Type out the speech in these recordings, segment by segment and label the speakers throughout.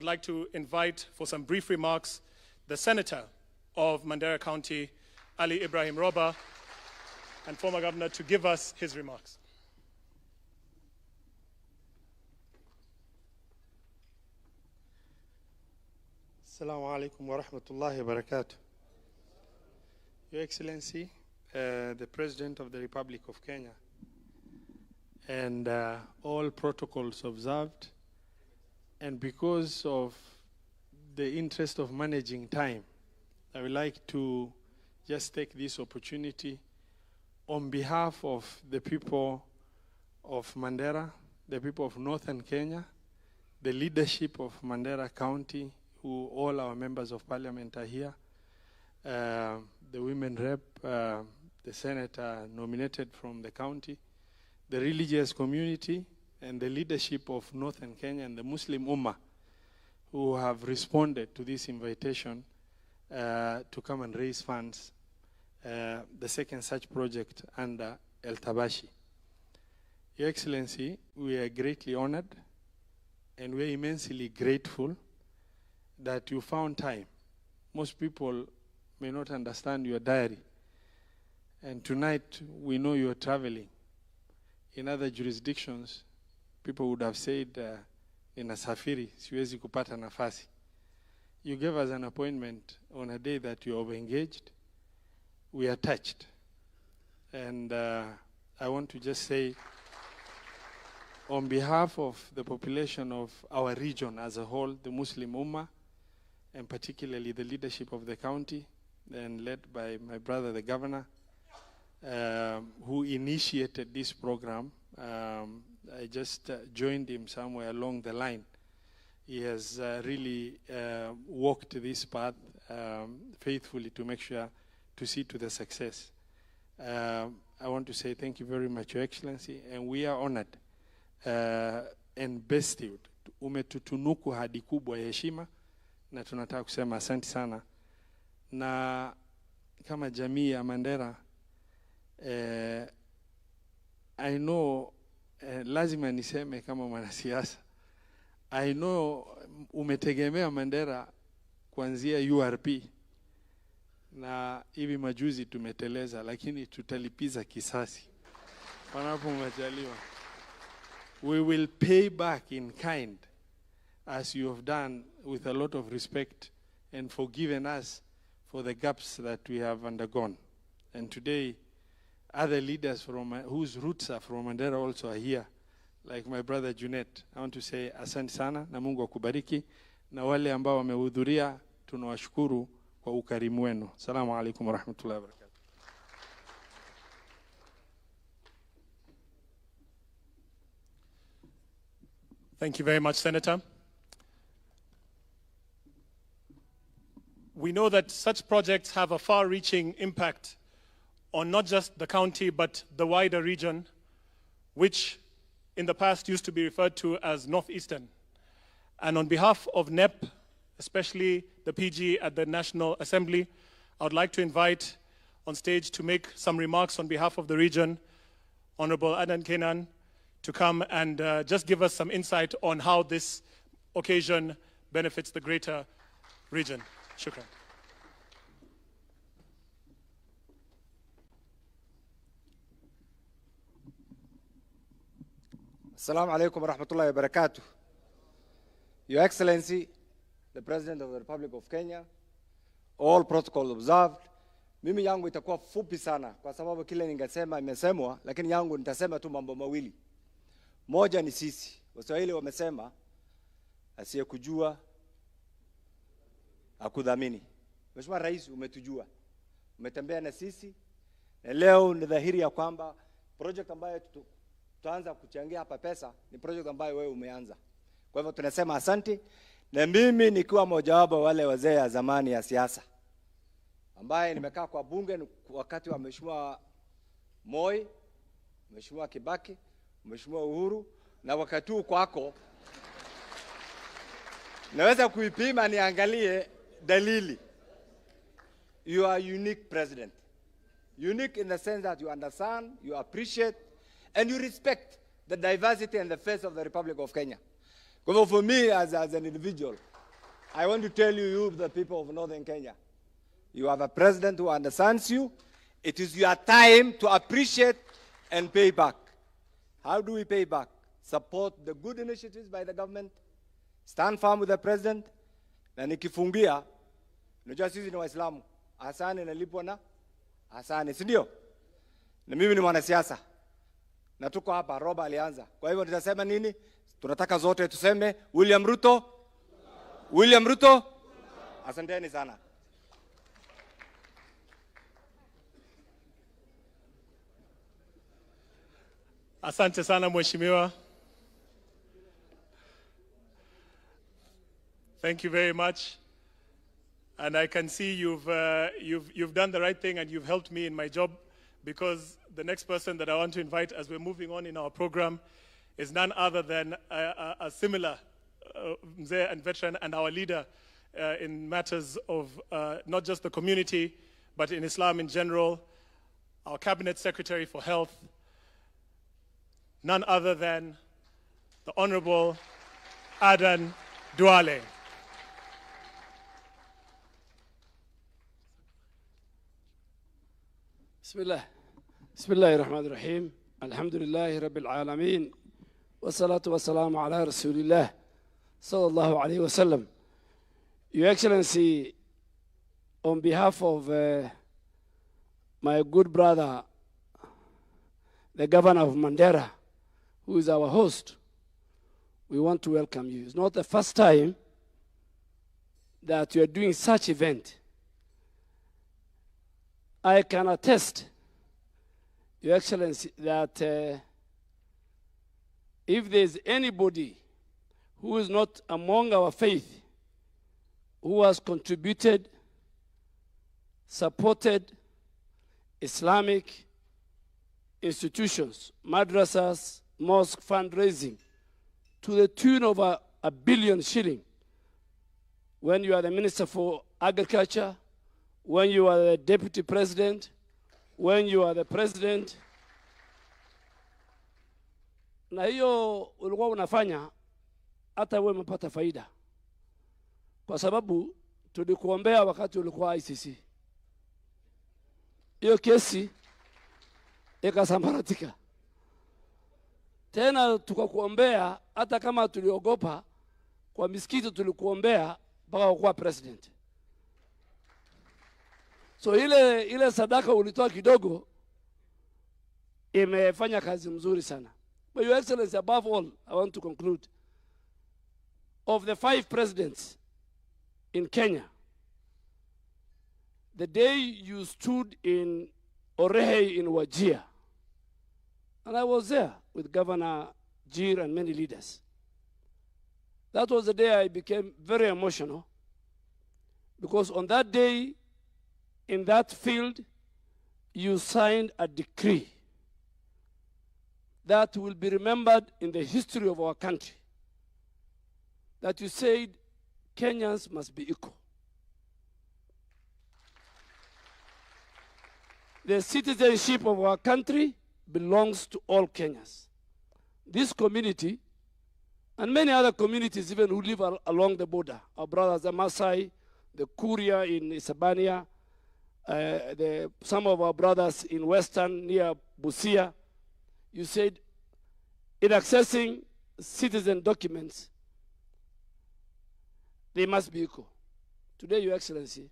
Speaker 1: I'd like to invite for some brief remarks the Senator of Mandera County, Ali Ibrahim Roba, and former Governor, to give us his remarks.
Speaker 2: Assalamu alaikum wa rahmatullahi wa barakatuh. Your Excellency, the President of the Republic of Kenya, and all protocols observed, and because of the interest of managing time, I would like to just take this opportunity on behalf of the people of Mandera, the people of Northern Kenya, the leadership of Mandera County, who all our members of parliament are here, the women rep, the senator nominated from the county, the religious community, and the leadership of Northern Kenya and the Muslim Ummah, who have responded to this invitation to come and raise funds, the second such project under Eltabashi. Your Excellency, we are greatly honored and we are immensely grateful that you found time. Most people may not understand your diary. And tonight, we know you are traveling. In other jurisdictions, people would have said, in a safiri, siwezi kupata nafasi. You gave us an appointment on a day that you are engaged. We are touched. And I want to just say, on behalf of the population of our region as a whole, the Muslim Ummah, and particularly the leadership of the county, and led by my brother, the governor, who initiated this program. I just joined him somewhere along the line. He has really walked this path faithfully to make sure to see to the success. I want to say thank you very much, Your Excellency, and we are honored and bestowed. Umetutunuku hadi kubwa ya heshima, na tunataka kusema asante sana. Na kama jamii ya Mandera, I know, lazima niseme kama mwanasiasa, I know umetegemea Mandera kuanzia URP, na hivi majuzi tumeteleza, lakini tutalipiza kisasi. Panapo majaliwa. We will pay back in kind, as you have done with a lot of respect and forgiven us for the gaps that we have undergone. And today, other leaders from whose roots are from Mandera also are here, like my brother Junet. I want to say asante sana na Mungu akubariki, na wale ambao wamehudhuria tunawashukuru kwa ukarimu wenu. Assalamu alaikum wa rahmatullahi wa barakatuh.
Speaker 1: Thank you very much, Senator. We know that such projects have a far-reaching impact on not just the county, but the wider region, which in the past used to be referred to as Northeastern. And on behalf of NEP, especially the PG at the National Assembly, I would like to invite on stage to make some remarks on behalf of the region, Honorable Adan Kenan, to come and just give us some insight on how this occasion benefits the greater region. Shukran.
Speaker 3: Assalamu alaikum wa rahmatullahi wa barakatuh. Your Excellency, the President of the Republic of Kenya, all protocols observed. Mimi yangu itakuwa fupi sana kwa sababu kile ningesema imesemwa, lakini yangu nitasema tu mambo mawili. Moja ni sisi. Waswahili wamesema asiyekujua hakudhamini. Mheshimiwa Rais, umetujua. Umetembea na sisi. Na leo ni dhahiri ya kwamba project ambayo tutaanza kuchangia hapa pesa ni project ambayo wewe umeanza. Kwa hivyo tunasema asante, na mimi nikiwa mojawapo wale wazee ya zamani ya siasa ambaye nimekaa kwa bunge wakati wa Mheshimiwa Moi, Mheshimiwa Kibaki, Mheshimiwa Uhuru, na wakati huu kwako naweza kuipima niangalie dalili. You are a unique president. Unique in the sense that you understand, you appreciate, and you respect the diversity and the face of the Republic of Kenya. For me as an individual, I want to tell you, the people of Northern Kenya, you have a president who understands you. It is your time to appreciate and pay back. How do we pay back? Support the good initiatives by the government. Stand firm with the president. Na nikifungia, unajua sisi ni Waislamu. Asani nalipwa na asani, si ndio? Na mimi ni mwanasiasa. Na tuko hapa, Roba alianza. Kwa hivyo nitasema nini? Tunataka zote tuseme William Ruto. William Ruto. Asanteni sana.
Speaker 1: Asante sana Mheshimiwa. Thank you very much. And I can see you've done the right thing and you've helped me in my job, because the next person that I want to invite as we're moving on in our program is none other than a similar Mzee and veteran and our leader in matters of not just the community, but in Islam in general, our Cabinet Secretary for Health, none other than the Honorable Adan Duale.
Speaker 4: Bismillahirrahmanirrahim. Alhamdulillahi Rabbil Alameen. Wassalatu wassalamu ala Rasulillah sallallahu alayhi wasallam. Your Excellency, on behalf of my good brother, the Governor of Mandera, who is our host, we want to welcome you. It's not the first time that you are doing such event. I can attest, Your Excellency, that if there's anybody who is not among our faith, who has contributed, supported Islamic institutions, madrasas, mosque fundraising, to the tune of a billion shilling, when you are the Minister for Agriculture, when you are the Deputy President, when you are the President. Na hiyo ulikuwa unafanya hata wewe umepata faida, kwa sababu tulikuombea wakati ulikuwa ICC. Hiyo kesi ikasambaratika. Tena tukakuombea hata kama tuliogopa, kwa misikiti tulikuombea mpaka kuwa president. So ile sadaka ulitoa kidogo imefanya kazi mzuri sana. But Your Excellency, above all, I want to conclude. Of the 5 presidents in Kenya, the day you stood in Orehe in Wajir, and I was there with Governor Jir and many leaders, that was the day I became very emotional, because on that day, in that field, you signed a decree that will be remembered in the history of our country, that you said Kenyans must be equal. The citizenship of our country belongs to all Kenyans. This community, and many other communities even who live along the border, our brothers, the Maasai, the Kuria in Isabania, some of our brothers in Western near Busia, you said in accessing citizen documents, they must be equal. Today, Your Excellency,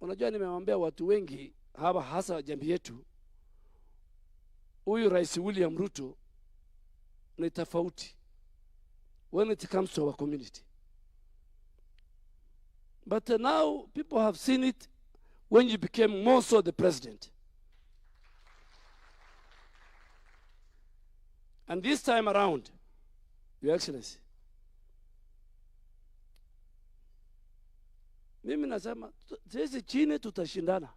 Speaker 4: unajua nimemwambia watu wengi hapa, hasa jamii yetu, huyu Rais William Ruto ni tofauti when it comes to our community. But now people have seen it when you became more so the president. And this time around, Your Excellency, mimi nasema sisi chini tutashindana.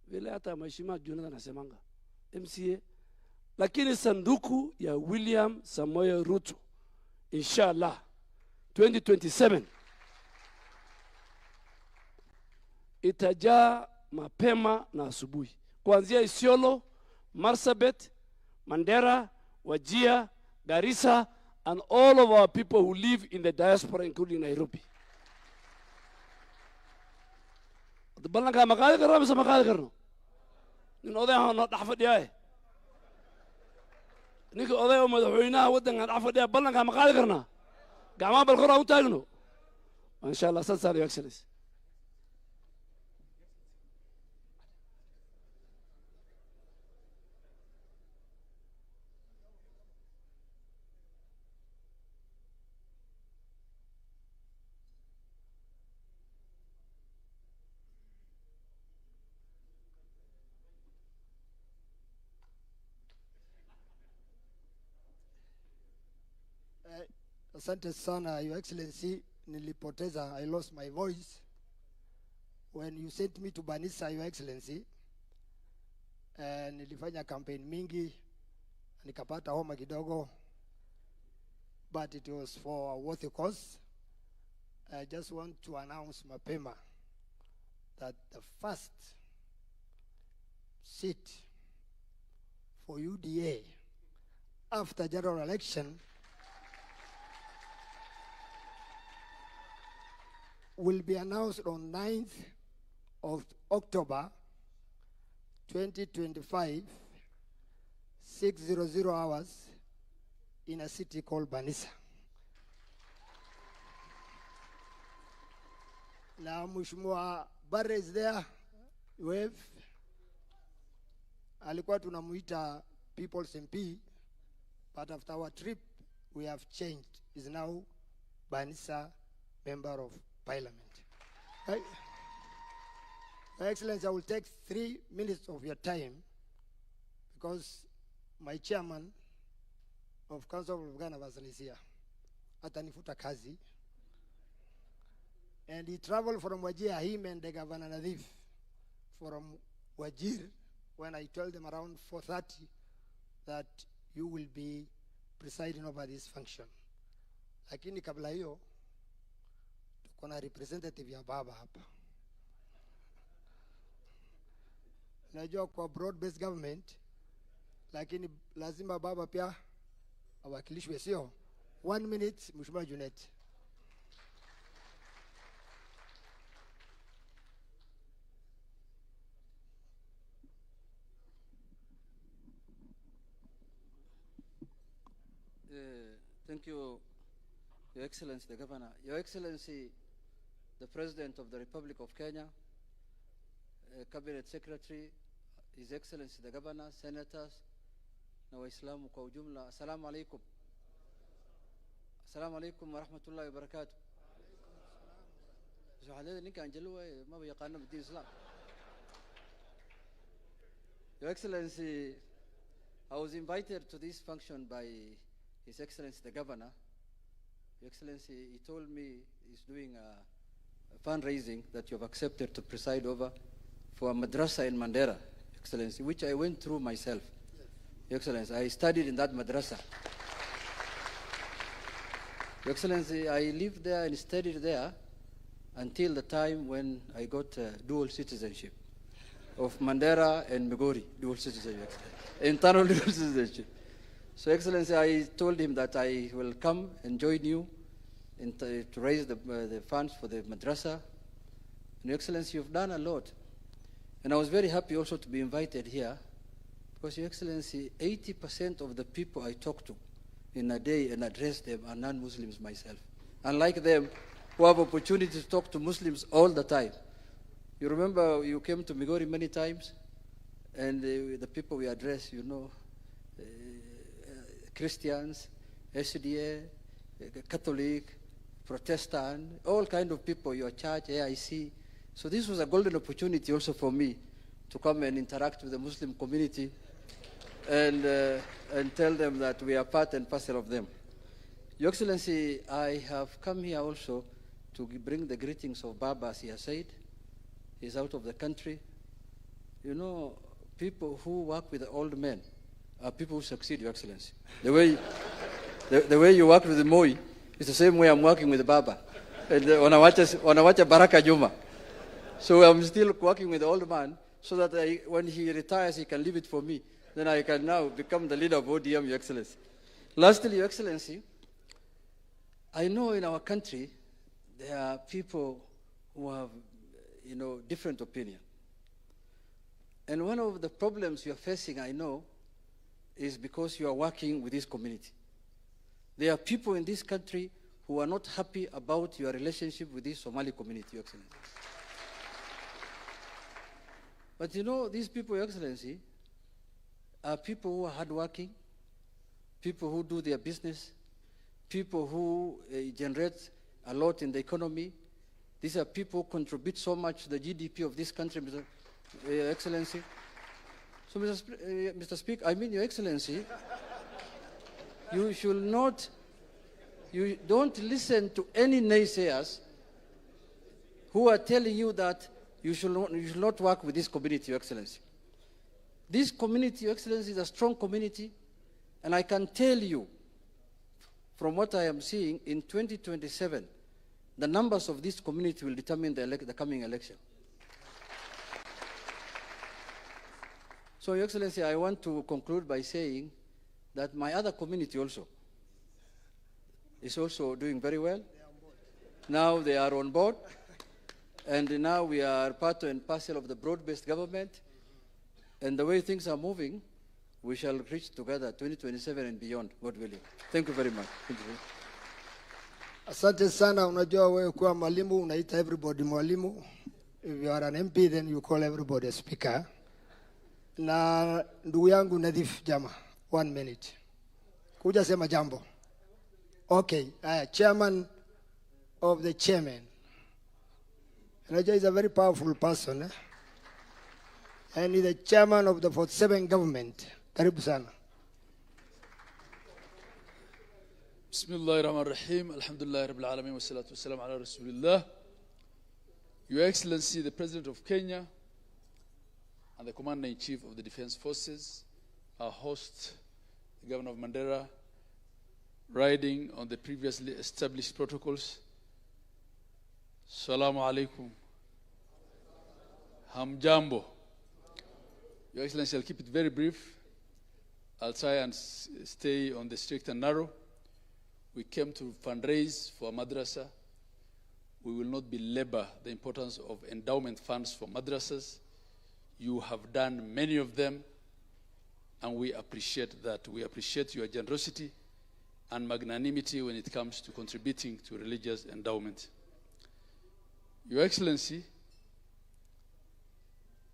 Speaker 4: Vile hata Mheshimiwa Jonathan anasemanga MCA, lakini sanduku ya William Samoei Ruto, inshallah 2027 itajaa mapema na asubuhi, kuanzia Isiolo, Marsabit, Mandera, Wajir, Garissa, and all of our people who live in the diaspora, including Nairobi. ballanka ma qaadi karno mise ma qaadi karno nin oday ah oo dhax fadhiya ninka oday oo madaxweynaha waddanka dhax fadhiya ballanka ma qaadi karnaa gacmaha bal kor u taagno insha Allah saan Your Excellency.
Speaker 5: Asante sana, Your Excellency. Nilipoteza, I lost my voice when you sent me to Banisa, Your Excellency. Nilifanya campaign mingi, nikapata homa kidogo, but it was for a worthy cause. I just want to announce mapema that the first seat for UDA after general election will be announced on 9th of October 2025, 6:00 hours in a city called Banisa. Now, Mheshimiwa Barre is there. Wave. Alikuwa tunamuita People's MP, but after our trip, we have changed. Is now Banisa Member of Parliament. Your Excellency, I will take 3 minutes of your time because my chairman of Council of Ghana is here. Atanifuta kazi. And he traveled from Wajir, him and the Governor Nadif, from Wajir, when I told them around 4:30 that you will be presiding over this function. Lakini kabla hiyo, kuna representative ya baba hapa. Najua kwa broad-based government, lakini lazima baba pia awakilishwe, sio? 1 minute, Mheshimiwa Junet.
Speaker 6: Thank you, Your Excellency, the Governor. Your Excellency, the President of the Republic of Kenya, Cabinet Secretary, His Excellency, the Governor, Senators, na Waislamu kwa ujumla. Assalamu alaikum. Assalamu alaikum wa rahmatullahi wa barakatuh. Your Excellency, I was invited to this function by His Excellency, the Governor. Your Excellency, he told me he's doing a fundraising that you have accepted to preside over for a madrasa in Mandera, Excellency, which I went through myself. Yes. Your Excellency, I studied in that madrasa. Your Excellency, I lived there and studied there until the time when I got dual citizenship of Mandera and Migori, dual citizenship, internal dual citizenship. So, Excellency, I told him that I will come and join you to raise the funds for the madrasa. And Your Excellency, you've done a lot. And I was very happy also to be invited here because, Your Excellency, 80% of the people I talk to in a day and address them are non-Muslims myself. Unlike them, who have opportunity to talk to Muslims all the time. You remember you came to Migori many times, and the people we address, you know, Christians, SDA, Catholic, Protestant, all kind of people, your church, AIC. So this was a golden opportunity also for me to come and interact with the Muslim community and tell them that we are part and parcel of them. Your Excellency, I have come here also to bring the greetings of Baba, as he has said. He's out of the country. You know, people who work with the old men are people who succeed, Your Excellency. The way you work with the Moi is the same way I'm working with the Baba. And wanawacha Baraka Juma. So I'm still working with the old man so that when he retires, he can leave it for me. Then I can now become the leader of ODM, Your Excellency. Lastly, Your Excellency, I know in our country there are people who have, different opinion. And one of the problems you are facing, I know, is because you are working with this community. There are people in this country who are not happy about your relationship with this Somali community, Your Excellency. But these people, Your Excellency, are people who are hardworking, people who do their business, people who generate a lot in the economy. These are people who contribute so much to the GDP of this country, Your Excellency. So, Mr. Speaker, Your Excellency, you don't listen to any naysayers who are telling you that you should not work with this community, Your Excellency. This community, Your Excellency, is a strong community, and I can tell you, from what I am seeing, in 2027, the numbers of this community will determine the coming election. So, Your Excellency, I want to conclude by saying that my other community also is also doing very well. Now they are on board, and now we are part and parcel of the broad-based government. And the way things are moving, we shall reach together 2027 and beyond, God willing. Thank you very much. Thank you.
Speaker 5: Asante sana. Unajua wewe kuwa mwalimu unaita everybody mwalimu. If you are an MP, then you call everybody a speaker. Na ndugu yangu Nadhif Jama, 1 minute. Kuja sema jambo. Okay, chairman of the chairman. Raja is a very powerful person, and he's the chairman of the 47 government. Karibu sana.
Speaker 7: Bismillahirrahmanirrahim. Alhamdulillah Rabbil Alameen wa salatu wa salam ala Rasulillah. Your Excellency, the President of Kenya and the Commander-in-Chief of the Defense Forces, our host, the Governor of Mandera, riding on the previously established protocols. Salamu alaikum. Hamjambo. Your Excellency, I'll keep it very brief. I'll try and stay on the strict and narrow. We came to fundraise for a madrasa. We will not belabor the importance of endowment funds for madrasas. You have done many of them, and we appreciate that. We appreciate your generosity and magnanimity when it comes to contributing to religious endowment. Your Excellency,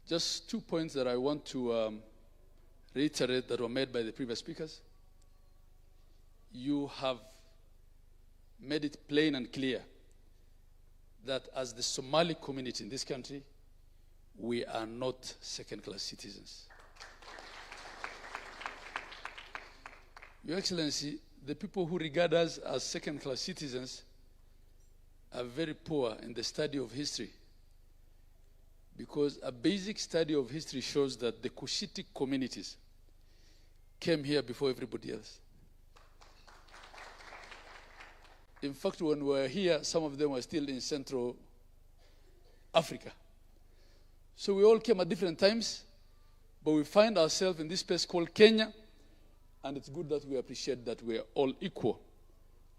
Speaker 7: just 2 points that I want to reiterate that were made by the previous speakers. You have made it plain and clear that as the Somali community in this country, we are not second-class citizens. Your Excellency, the people who regard us as second-class citizens are very poor in the study of history, because a basic study of history shows that the Cushitic communities came here before everybody else. In fact, when we were here, some of them were still in Central Africa. So we all came at different times, but we find ourselves in this place called Kenya, and it's good that we appreciate that we are all equal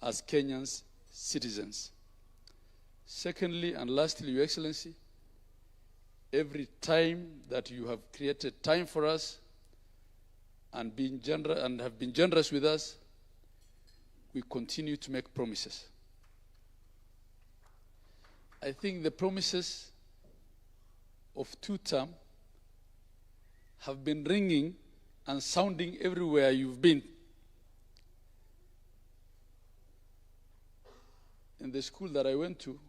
Speaker 7: as Kenyans citizens. Secondly and lastly, Your Excellency, every time that you have created time for us and have been generous with us, we continue to make promises. I think the promises of 2-term have been ringing and sounding everywhere you've been. In the school that I went to,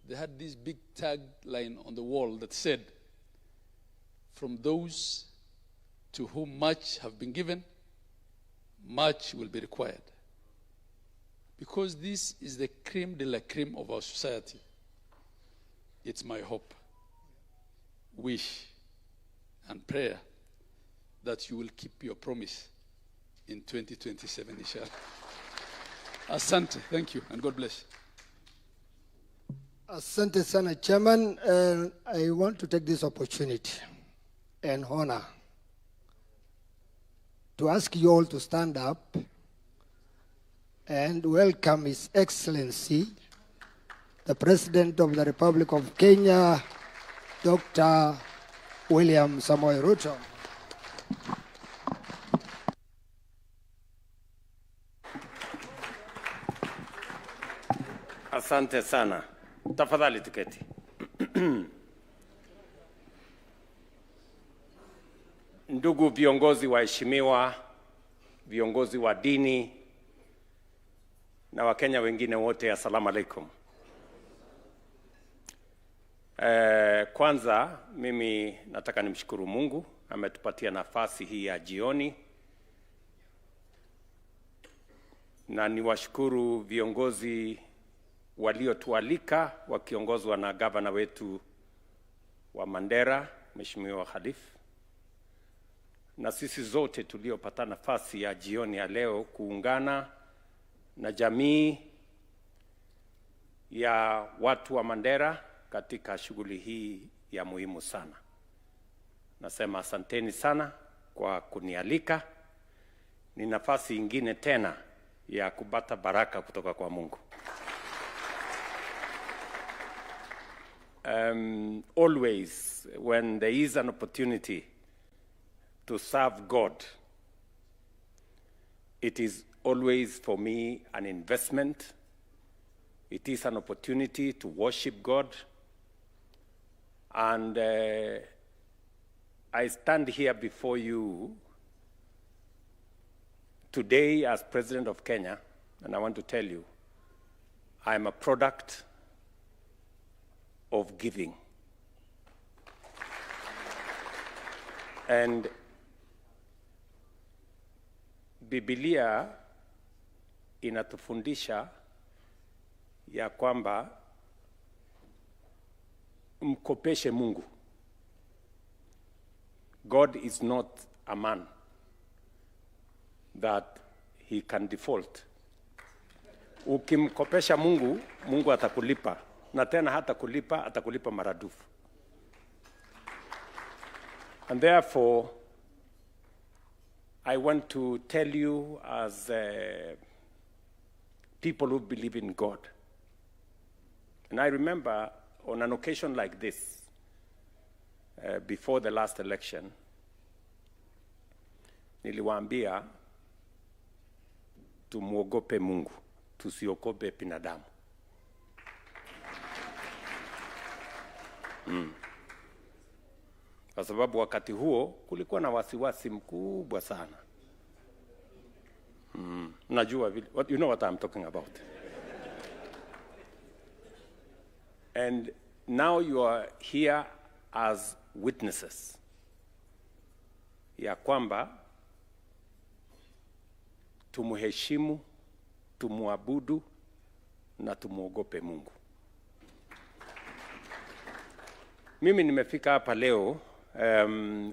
Speaker 7: they had this big tagline on the wall that said, "From those to whom much have been given, much will be required." Because this is the creme de la creme of our society. It's my hope, wish, and prayer that you will keep your promise in 2027, inshallah. Asante, thank you, and God bless.
Speaker 5: Asante sana, Chairman. I want to take this opportunity and honor to ask you all to stand up and welcome His Excellency, the President of the Republic of Kenya, Dr. William Samoei Ruto.
Speaker 8: Asante sana. Tafadhali tuketi. Ndugu viongozi waheshimiwa, viongozi wa dini na Wakenya wengine wote, assalamu alaikum. Kwanza mimi nataka nimshukuru Mungu ametupatia nafasi hii ya jioni, na niwashukuru viongozi waliotualika wakiongozwa na gavana wetu wa Mandera, Mheshimiwa Khalif, na sisi zote tuliopata nafasi ya jioni ya leo kuungana na jamii ya watu wa Mandera katika shughuli hii ya muhimu sana. Nasema asanteni sana kwa kunialika. Ni nafasi ingine tena ya kupata baraka kutoka kwa Mungu. Always when there is an opportunity to serve God, it is always for me an investment. It is an opportunity to worship God. And I stand here before you today as President of Kenya, and I want to tell you, I am a product of giving. And Biblia inatufundisha ya kwamba mkopeshe Mungu. God is not a man that he can default. Ukimkopesha Mungu, Mungu atakulipa, na tena hata kulipa, atakulipa maradufu. And therefore, I want to tell you as people who believe in God. And I remember on an occasion like this, before the last election, niliwaambia tumuogope Mungu, tusiogope binadamu. Kwa sababu wakati huo kulikuwa na wasiwasi mkubwa sana. Najua vile, you know what I'm talking about. And now you are here as witnesses ya kwamba tumuheshimu, tumuabudu na tumuogope Mungu. Mimi nimefika hapa leo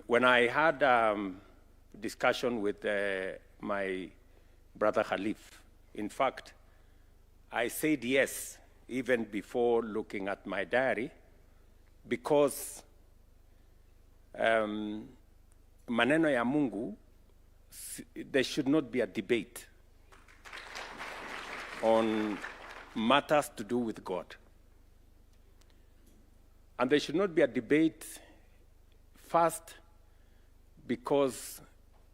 Speaker 8: when I had discussion with my brother Khalif. In fact, I said yes even before looking at my diary, because maneno ya Mungu, there should not be a debate on matters to do with God. And there should not be a debate, first, because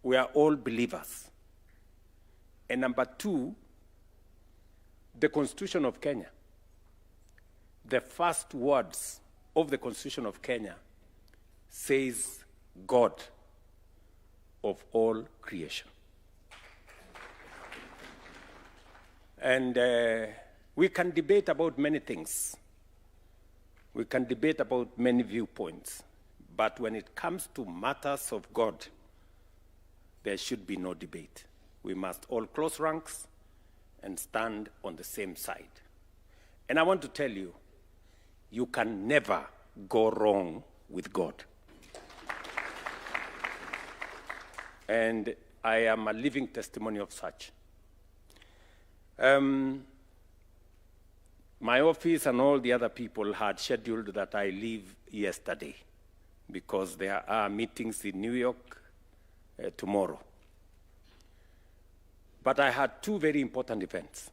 Speaker 8: we are all believers. And number two, the Constitution of Kenya, the first words of the Constitution of Kenya says God of all creation. And we can debate about many things. We can debate about many viewpoints. But when it comes to matters of God, there should be no debate. We must all close ranks and stand on the same side. And I want to tell you, you can never go wrong with God. And I am a living testimony of such. My office and all the other people had scheduled that I leave yesterday because there are meetings in New York tomorrow. But I had two very important events.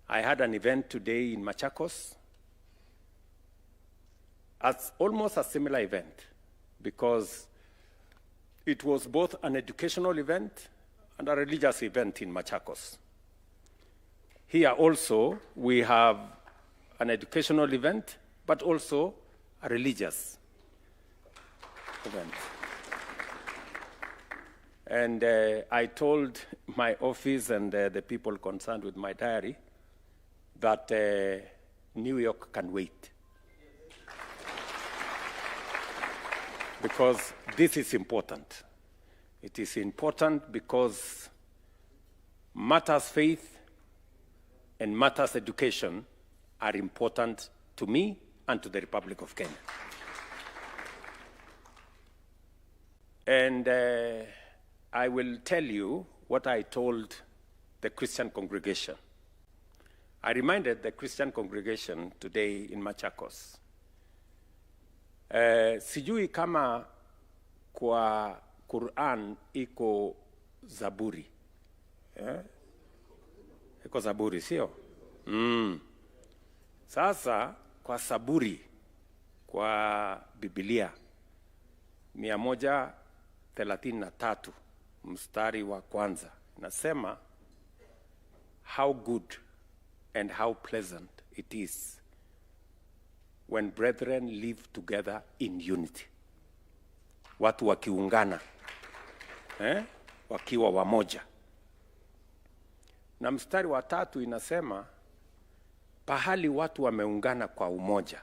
Speaker 8: I had an event today in Machakos, as almost a similar event, because it was both an educational event and a religious event in Machakos. Here also, we have an educational event, but also a religious event. And I told my office and the people concerned with my diary that New York can wait. Because this is important. It is important because matters faith and matters education are important to me and to the Republic of Kenya. And I will tell you what I told the Christian congregation. I reminded the Christian congregation today in Machakos. Sijui kama kwa Quran iko Zaburi. Iko Zaburi, sio? Sasa kwa Zaburi, kwa Biblia 133 mstari wa kwanza nasema, how good and how pleasant it is when brethren live together in unity. Watu wakiungana, wakiwa wamoja. Na mstari wa 3 inasema, pahali watu wameungana kwa umoja,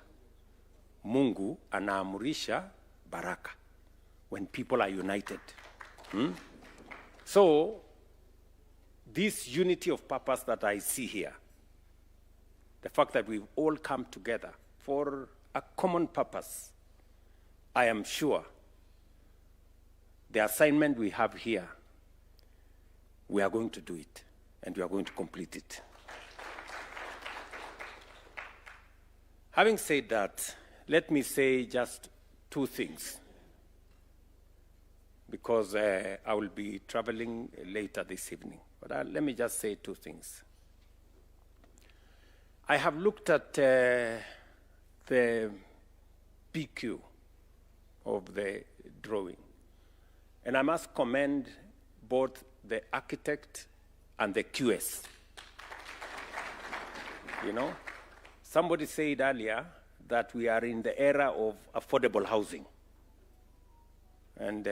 Speaker 8: Mungu anaamurisha baraka. When people are united. So, this unity of purpose that I see here, the fact that we've all come together for a common purpose, I am sure the assignment we have here, we are going to do it, and we are going to complete it. Having said that, let me say just two things, because I will be traveling later this evening. But let me just say two things. I have looked at the PQ of the drawing, and I must commend both the architect and the QS. You know, somebody said earlier that we are in the era of affordable housing. And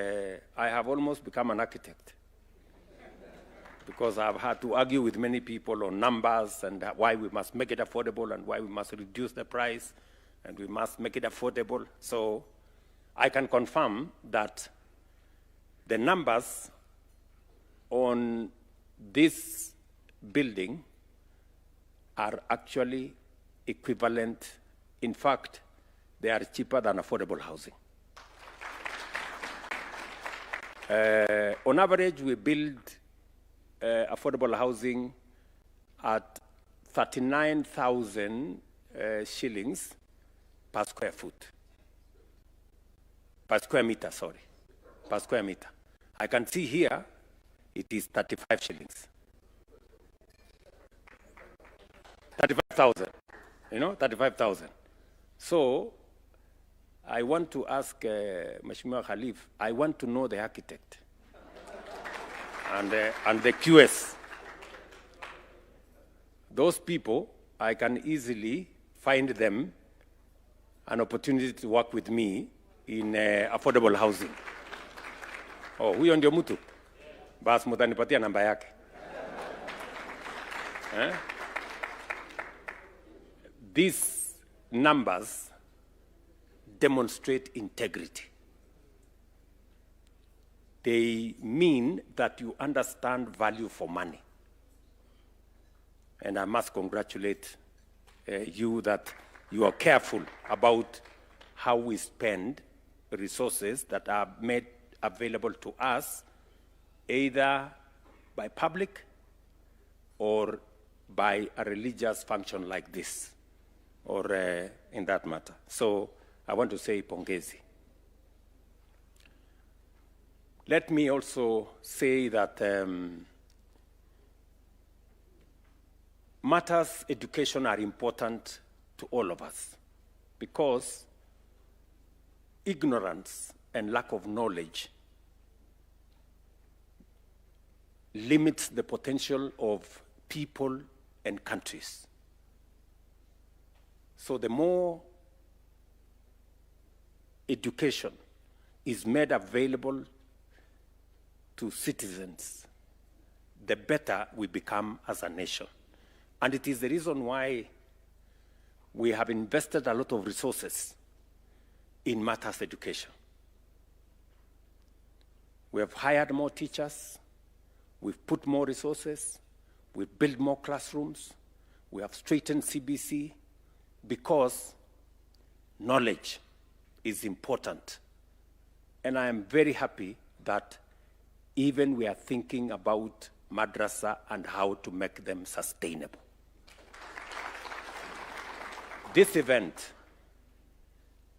Speaker 8: I have almost become an architect because I've had to argue with many people on numbers and why we must make it affordable and why we must reduce the price and we must make it affordable. So I can confirm that the numbers on this building are actually equivalent. In fact, they are cheaper than affordable housing. On average, we build affordable housing at 39,000 shillings per square foot. Per square meter, sorry. Per square meter. I can see here, it is 35 shillings. 35,000. You know, 35,000. So, I want to ask Mheshimiwa Khalif, I want to know the architect and the QS. Those people, I can easily find them an opportunity to work with me in affordable housing. Oh, huyo ndio mtu? Basi mutanipatia namba yake. These numbers demonstrate integrity. They mean that you understand value for money. And I must congratulate you that you are careful about how we spend resources that are made available to us, either by public or by a religious function like this, or in that matter. So I want to say pongezi. let me also say that matters education are important to all of us, because ignorance and lack of knowledge limits the potential of people and countries. So the more education is made available to citizens, the better we become as a nation. And it is the reason why we have invested a lot of resources in matters education. We have hired more teachers, we've put more resources, we've built more classrooms, we have straightened CBC, because knowledge is important. And I am very happy that even we are thinking about madrasa and how to make them sustainable. This event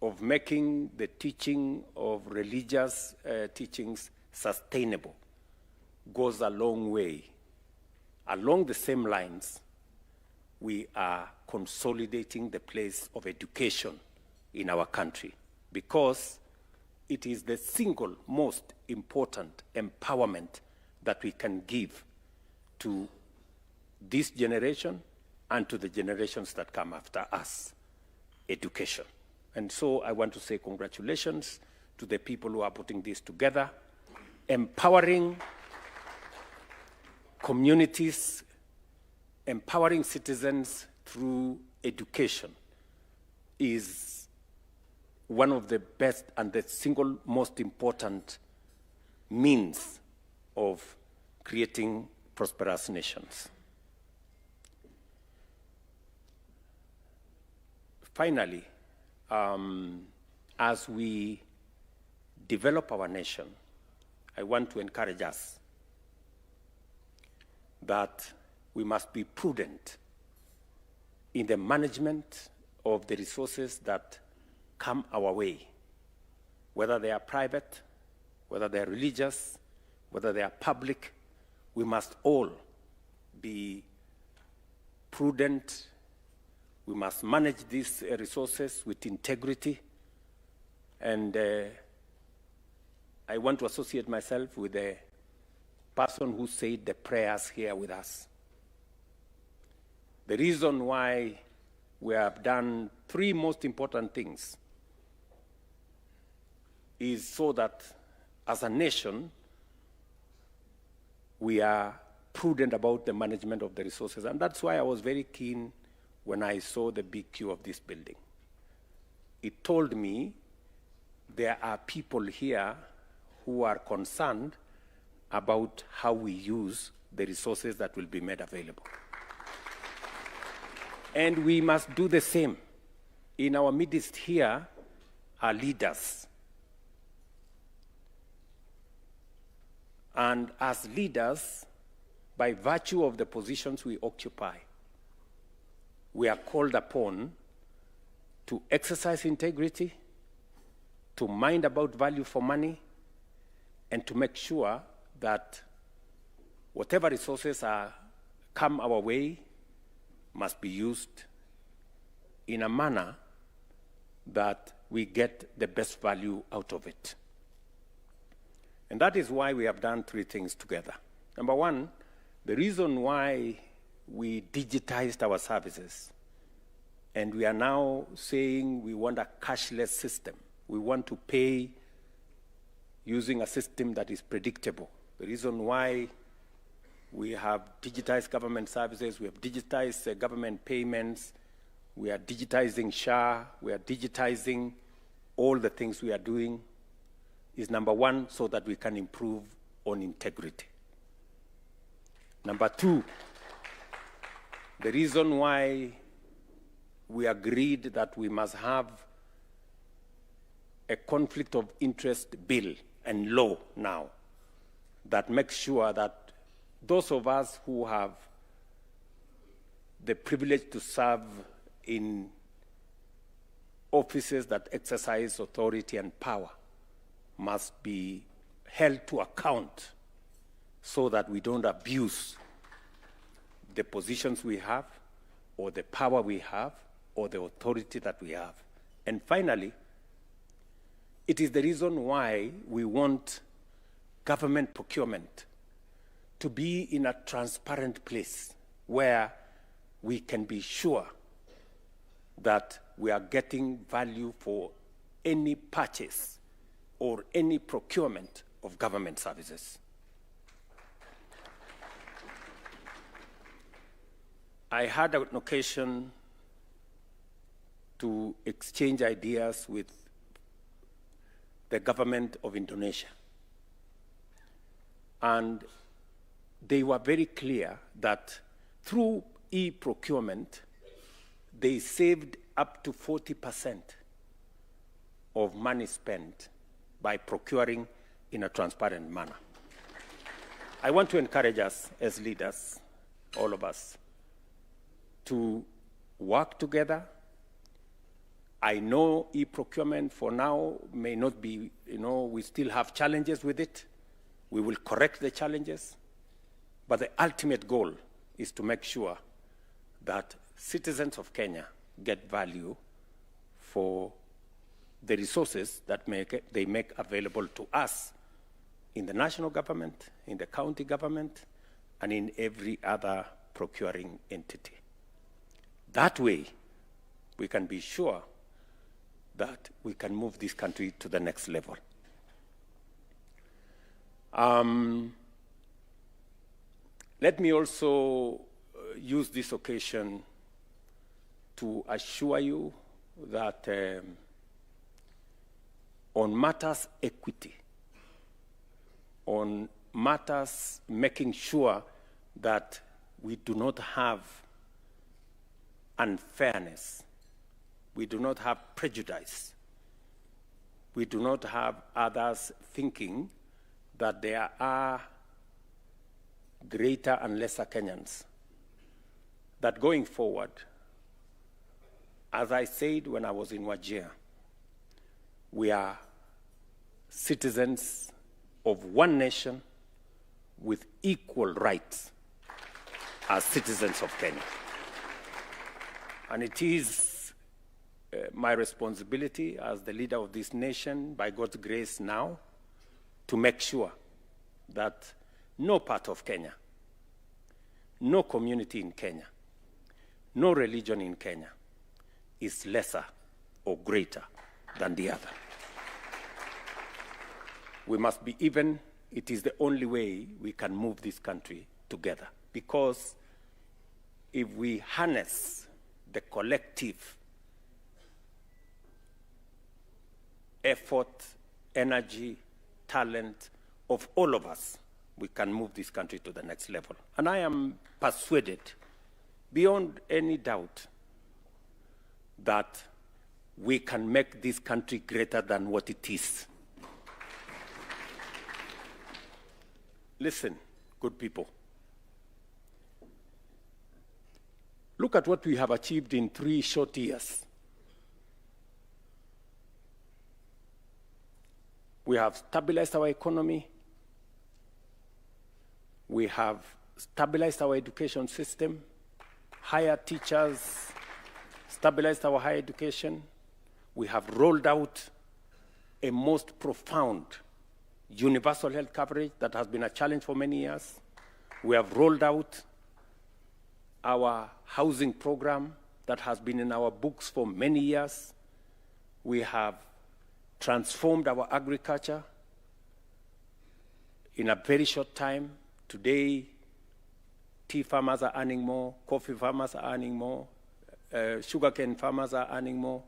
Speaker 8: of making the teaching of religious teachings sustainable goes a long way. Along the same lines, we are consolidating the place of education in our country, because it is the single most important empowerment that we can give to this generation and to the generations that come after us, education. And so I want to say congratulations to the people who are putting this together. Empowering communities, empowering citizens through education is one of the best and the single most important means of creating prosperous nations. Finally, as we develop our nation, I want to encourage us that we must be prudent in the management of the resources that come our way, whether they are private, whether they are religious, whether they are public. We must all be prudent. We must manage these resources with integrity. And I want to associate myself with the person who said the prayers here with us. The reason why we have done three most important things is so that as a nation, we are prudent about the management of the resources. And that's why I was very keen when I saw the big queue of this building. It told me there are people here who are concerned about how we use the resources that will be made available. And we must do the same. In our midst here are leaders. And as leaders, by virtue of the positions we occupy, we are called upon to exercise integrity, to mind about value for money, and to make sure that whatever resources come our way must be used in a manner that we get the best value out of it. And that is why we have done three things together. Number one, the reason why we digitized our services, and we are now saying we want a cashless system. We want to pay using a system that is predictable. The reason why we have digitized government services, we have digitized government payments, we are digitizing SHA, we are digitizing all the things we are doing, is number one, so that we can improve on integrity. Number two, the reason why we agreed that we must have a conflict of interest bill and law now that makes sure that those of us who have the privilege to serve in offices that exercise authority and power must be held to account so that we don't abuse the positions we have, or the power we have, or the authority that we have. And finally, it is the reason why we want government procurement to be in a transparent place where we can be sure that we are getting value for any purchase or any procurement of government services. I had an occasion to exchange ideas with the government of Indonesia. And they were very clear that through e-procurement, they saved up to 40% of money spent by procuring in a transparent manner. I want to encourage us as leaders, all of us, to work together. I know e-procurement for now may not be, we still have challenges with it. We will correct the challenges. But the ultimate goal is to make sure that citizens of Kenya get value for the resources that they make available to us in the national government, in the county government, and in every other procuring entity. That way, we can be sure that we can move this country to the next level. Let me also use this occasion to assure you that on matters equity, on matters making sure that we do not have unfairness, we do not have prejudice, we do not have others thinking that there are greater and lesser Kenyans, that going forward, as I said when I was in Wajir, we are citizens of one nation with equal rights as citizens of Kenya. And it is my responsibility as the leader of this nation, by God's grace now, to make sure that no part of Kenya, no community in Kenya, no religion in Kenya is lesser or greater than the other. We must be even. It is the only way we can move this country together. Because if we harness the collective effort, energy, talent of all of us, we can move this country to the next level. And I am persuaded, beyond any doubt, that we can make this country greater than what it is. Listen, good people. Look at what we have achieved in 3 short years. We have stabilized our economy. We have stabilized our education system, hired teachers, stabilized our higher education. We have rolled out a most profound universal health coverage that has been a challenge for many years. We have rolled out our housing program that has been in our books for many years. We have transformed our agriculture in a very short time. Today, tea farmers are earning more, coffee farmers are earning more, sugarcane farmers are earning more,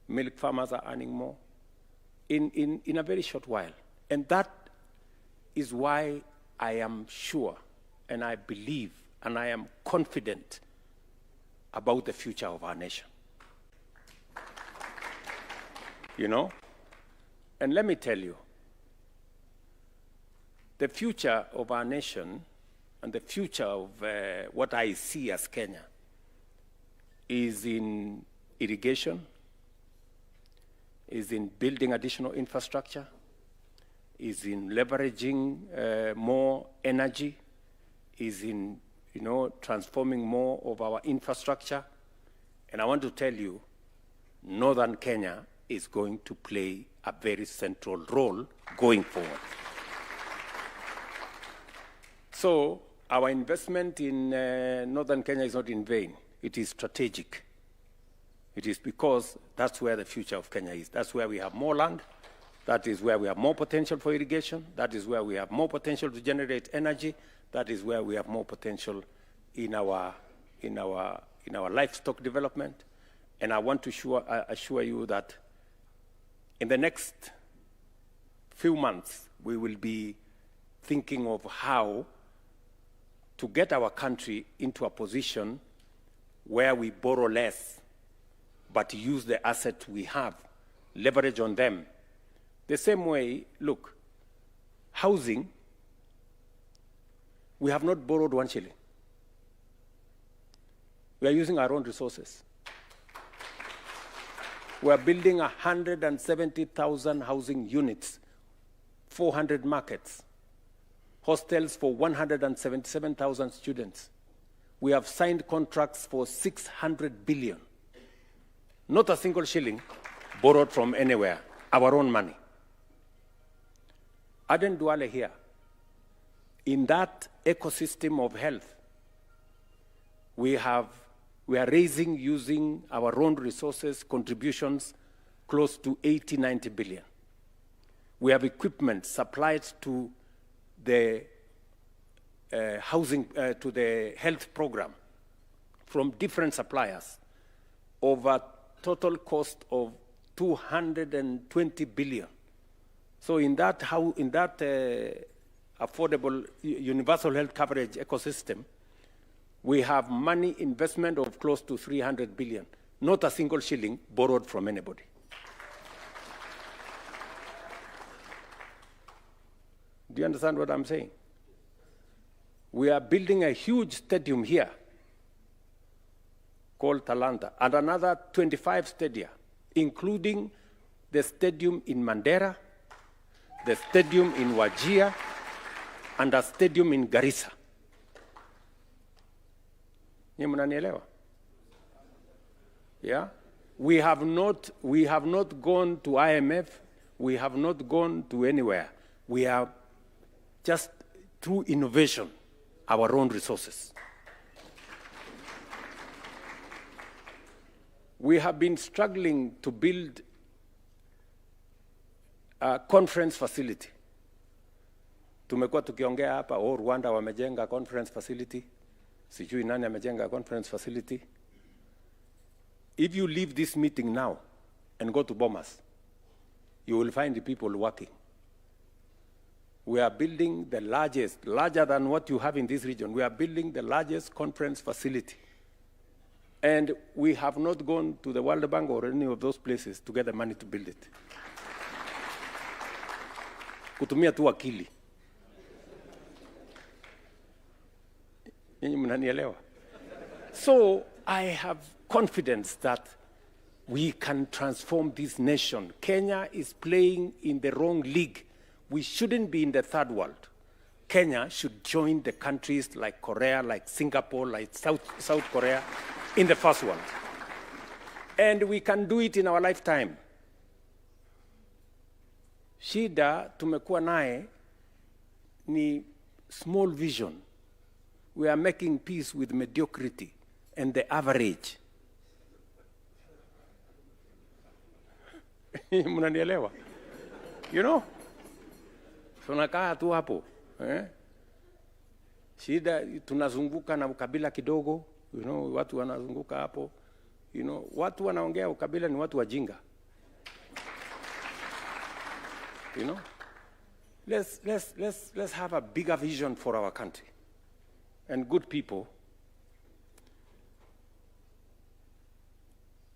Speaker 8: milk farmers are earning more in a very short while. And that is why I am sure, and I believe, and I am confident about the future of our nation. You know? And let me tell you, the future of our nation and the future of what I see as Kenya is in irrigation, is in building additional infrastructure, is in leveraging more energy, is in transforming more of our infrastructure. And I want to tell you, Northern Kenya is going to play a very central role going forward. So our investment in Northern Kenya is not in vain. It is strategic. It is because that's where the future of Kenya is. That's where we have more land. That is where we have more potential for irrigation. That is where we have more potential to generate energy. That is where we have more potential in our livestock development. And I want to assure you that in the next few months, we will be thinking of how to get our country into a position where we borrow less, but use the assets we have, leverage on them. The same way, look, housing, we have not borrowed 1 shilling. We are using our own resources. We are building 170,000 housing units, 400 markets, hostels for 177,000 students. We have signed contracts for 600 billion. Not a single shilling borrowed from anywhere, our own money. Aden Duale here, in that ecosystem of health, we are raising, using our own resources, contributions, close to 80, 90 billion. We have equipment supplied to the to the health program from different suppliers over total cost of 220 billion. So in that affordable universal health coverage ecosystem, we have money investment of close to 300 billion, not a single shilling borrowed from anybody. Do you understand what I'm saying? We are building a huge stadium here called Talanta, and another 25 stadia, including the stadium in Mandera, the stadium in Wajir, and a stadium in Garissa. Yeah? We have not gone to IMF, we have not gone to anywhere. We are just through innovation, our own resources. We have been struggling to build a conference facility. Tumekuwa tukiongea hapa, Rwanda wamejenga conference facility, sijui nani amejenga conference facility. If you leave this meeting now and go to Bomas, you will find the people working. We are building the largest, larger than what you have in this region, we are building the largest conference facility. And we have not gone to the World Bank or any of those places to get the money to build it. Kutumia tu akili. So I have confidence that we can transform this nation. Kenya is playing in the wrong league. We shouldn't be in the third world. Kenya should join the countries like Korea, like Singapore, like South Korea, in the first world. And we can do it in our lifetime. Shida tumekuwa nae ni small vision. We are making peace with mediocrity and the average. Mnanielewa? You know? Tunakaa tu hapo. Shida tunazunguka na ukabila kidogo. You know, watu wanazunguka hapo. You know, watu wanaongea ukabila ni watu wajinga. You know? Let's have a bigger vision for our country. And good people,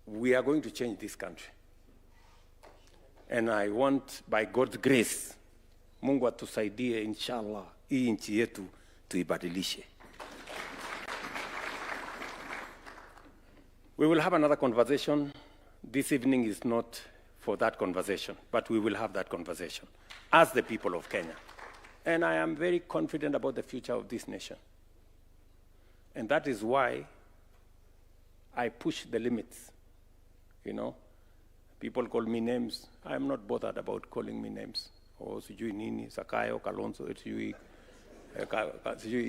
Speaker 8: we are going to change this country. And I want, by God's grace, Mungu atusaidie inshallah, hii nchi yetu tuibadilishe. We will have another conversation. This evening is not for that conversation, but we will have that conversation as the people of Kenya. And I am very confident about the future of this nation. And that is why I push the limits. You know, people call me names. I'm not bothered about calling me names. Oh, sijui nini, Sakayo, Kalonzo, sijui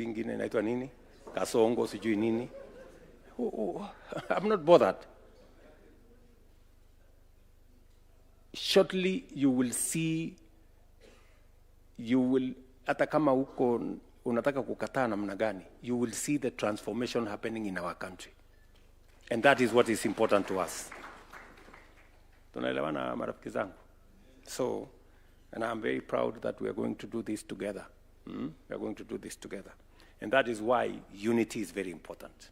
Speaker 8: ingine naitwa nini, Kasongo, sijui nini. I'm not bothered. Shortly, you will see, hata kama uko unataka kukataa namna gani, you will see the transformation happening in our country. And that is what is important to us. Tunaelewana marafiki zangu? So, and I'm very proud that we are going to do this together. We are going to do this together. And that is why unity is very important.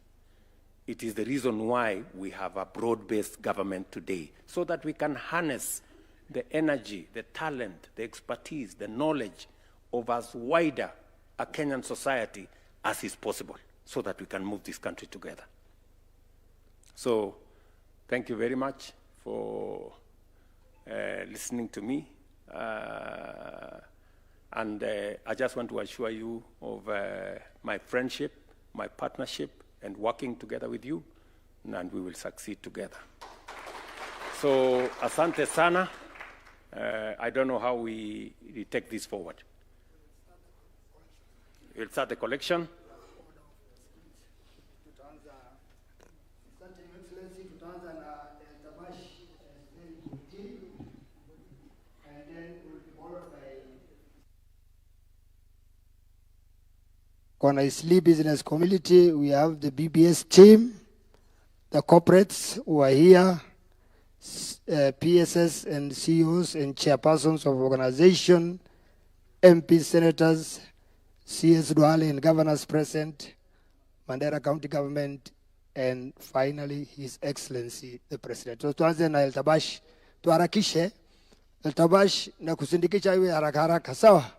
Speaker 8: It is the reason why we have a broad-based government today, so that we can harness the energy, the talent, the expertise, the knowledge of as wider a Kenyan society as is possible, so that we can move this country together. So, thank you very much for listening to me. And I just want to assure you of my friendship, my partnership, and working together with you, and we will succeed together. So, asante sana. I don't know how we take this forward. We'll start the collection.
Speaker 5: On Isli business community, we have the BBS team, the corporates who are here, PSS and CEOs and chairpersons of organization, MPs, senators, CS Duale and governors present, Mandera County government, and finally His Excellency the President. So tuanze na Eltabashi, tuharakishe Eltabashi na kusindikisha iwe haraka haraka, sawa?